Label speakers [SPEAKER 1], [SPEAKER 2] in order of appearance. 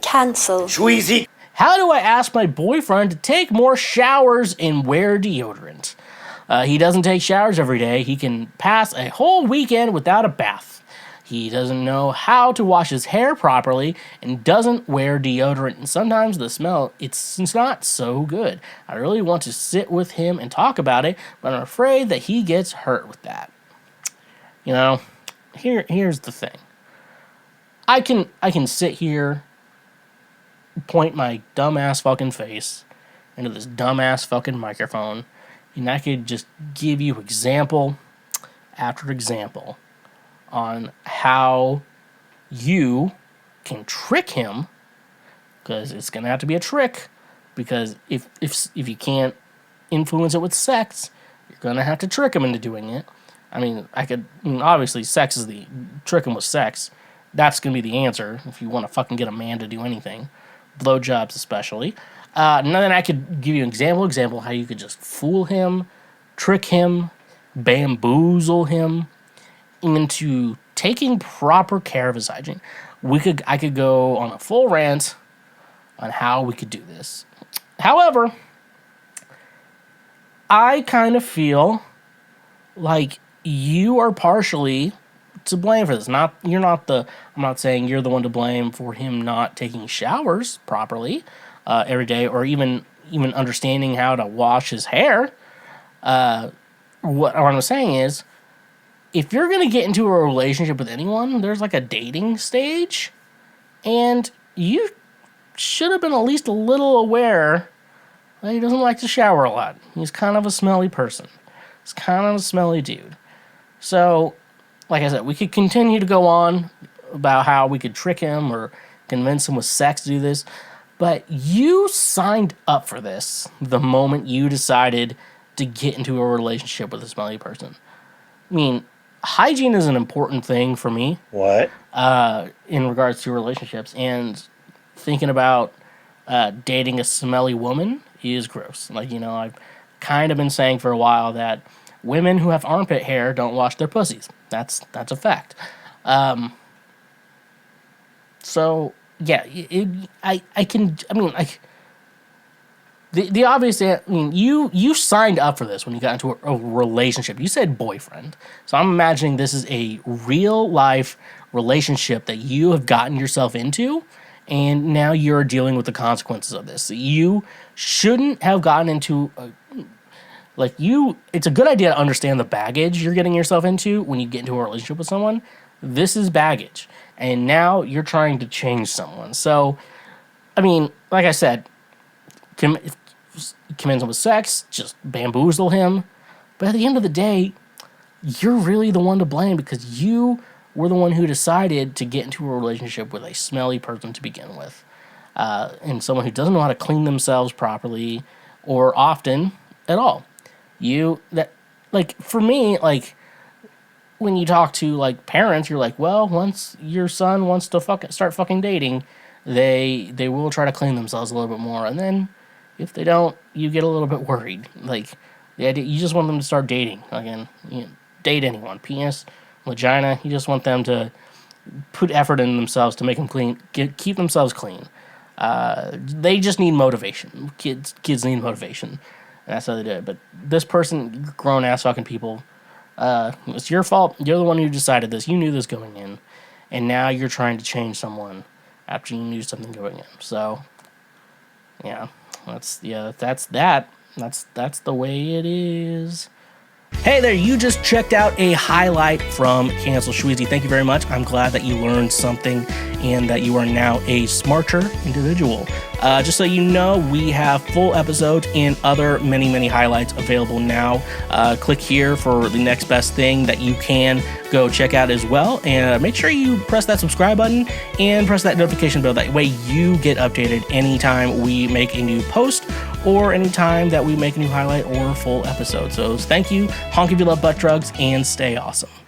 [SPEAKER 1] Cancel.
[SPEAKER 2] Schweezy.
[SPEAKER 3] How do I ask my boyfriend to take more showers and wear deodorant? He doesn't take showers every day. He can pass a whole weekend without a bath. He doesn't know how to wash his hair properly and doesn't wear deodorant. And sometimes the smell, it's not so good. I really want to sit with him and talk about it, but I'm afraid that he gets hurt with that. You know, here's the thing. I can sit here, point my dumbass fucking face into this dumbass fucking microphone, and I could just give you example after example on how you can trick him, because it's gonna have to be a trick, because if you can't influence it with sex, you're gonna have to trick him into doing it. I mean, obviously sex is the trick him with sex. That's gonna be the answer if you want to fucking get a man to do anything, blowjobs especially. And then I could give you an example how you could just fool him, trick him, bamboozle him into taking proper care of his hygiene. I could go on a full rant on how we could do this. However, I kind of feel like you are partially to blame for this. I'm not saying you're the one to blame for him not taking showers properly every day, or even understanding how to wash his hair. What I'm saying is, if you're going to get into a relationship with anyone, there's like a dating stage, and you should have been at least a little aware that he doesn't like to shower a lot. He's kind of a smelly person. He's kind of a smelly dude. So, like I said, we could continue to go on about how we could trick him or convince him with sex to do this, but you signed up for this the moment you decided to get into a relationship with a smelly person. I mean, hygiene is an important thing for me.
[SPEAKER 2] What?
[SPEAKER 3] In regards to relationships, and thinking about dating a smelly woman is gross. Like, you know, I've kind of been saying for a while that women who have armpit hair don't wash their pussies. That's a fact. So yeah, the obvious. I mean, you signed up for this when you got into a relationship. You said boyfriend, so I'm imagining this is a real life relationship that you have gotten yourself into, and now you're dealing with the consequences of this. You shouldn't have gotten into it's a good idea to understand the baggage you're getting yourself into when you get into a relationship with someone. This is baggage, and now you're trying to change someone. So, I mean, like I said, commence him with sex, just bamboozle him. But at the end of the day, you're really the one to blame, because you were the one who decided to get into a relationship with a smelly person to begin with. And someone who doesn't know how to clean themselves properly or often at all. For me, like, when you talk to, like, parents, you're like, well, once your son wants to start fucking dating, they will try to clean themselves a little bit more. And then if they don't, you get a little bit worried. Like, the idea, you just want them to start dating. Again, date anyone. Penis, vagina, you just want them to put effort in themselves to make them clean, keep themselves clean. They just need motivation. Kids need motivation. And that's how they do it. But this person, grown-ass fucking people, it's your fault. You're the one who decided this. You knew this going in. And now you're trying to change someone after you knew something going in. So, yeah. That's that. That's the way it is. Hey there, you just checked out a highlight from Cancel Schweezy. Thank you very much. I'm glad that you learned something and that you are now a smarter individual. Just so you know, we have full episodes and other many highlights available now. Click here for the next best thing that you can go check out as well. And make sure you press that subscribe button and press that notification bell. That way you get updated anytime we make a new post or anytime that we make a new highlight or full episode. So thank you, honk if you love butt drugs, and stay awesome.